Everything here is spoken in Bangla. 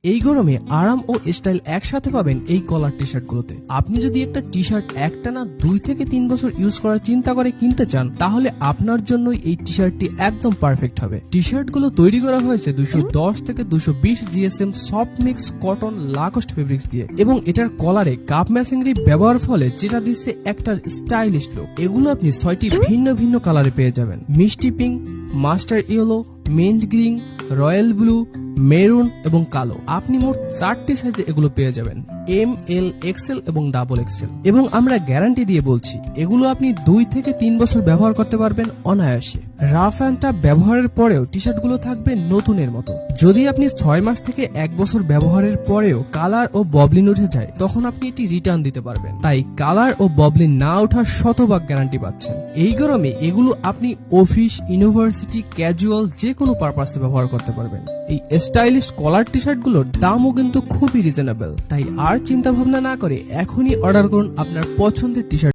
এই গরমে আরাম ও স্টাইল একসাথে পাবেন এই কলার টি শার্ট গুলোতে। আপনি যদি একটা টি শার্ট একটানা 2 থেকে 3 বছর ইউজ করার চিন্তা করে কিনতে চান, তাহলে আপনার জন্য এই টি শার্টটি একদম পারফেক্ট হবে। টি শার্ট গুলো তৈরি করা হয়েছে 210 থেকে 220 GSM soft mix cotton Lacoste fabrics দিয়ে, এবং এটার কলারে কাপ ম্যাচিংরি ব্যবহার ফলে যেটা দিচ্ছে একটা স্টাইলিশ লুক। এগুলো আপনি 6টি ভিন্ন ভিন্ন কালারে পেয়ে যাবেন: মিষ্টি pink, master yellow, mint green, royal blue, maroon এবং কালো। আপনি মোট 4টি সাইজে এগুলো পেয়ে যাবেন: এম, এল, এক্সেল এবং ডাবল এক্সেল। এবং আমরা গ্যারান্টি দিয়ে বলছি, এগুলো আপনি 2 থেকে 3 বছর ব্যবহার করতে পারবেন অনায়াসে। রাফ অ্যান্ড টাফ ব্যবহারের পরেও টি শার্ট গুলো থাকবে নতুনের মতো। যদি আপনি 6 মাস থেকে 1 বছর ব্যবহারের পরেও কালার ও ববলিন উঠে যায়, তখন আপনি এটি রিটার্ন দিতে পারবেন। তাই কালার ও ববলিন না ওঠার শতভাগ গ্যারান্টি পাচ্ছেন। এই গরমে এগুলো আপনি অফিস, ইউনিভার্সিটি, ক্যাজুয়াল যে কোনো পারপাসে ব্যবহার করতে পারবেন। এই স্টাইলিশ কলার টি শার্ট গুলোর দামও কিন্তু খুবই রিজনেবল। তাই আর চিন্তা ভাবনা না করে এখনই অর্ডার করুন আপনার পছন্দের টি শার্ট।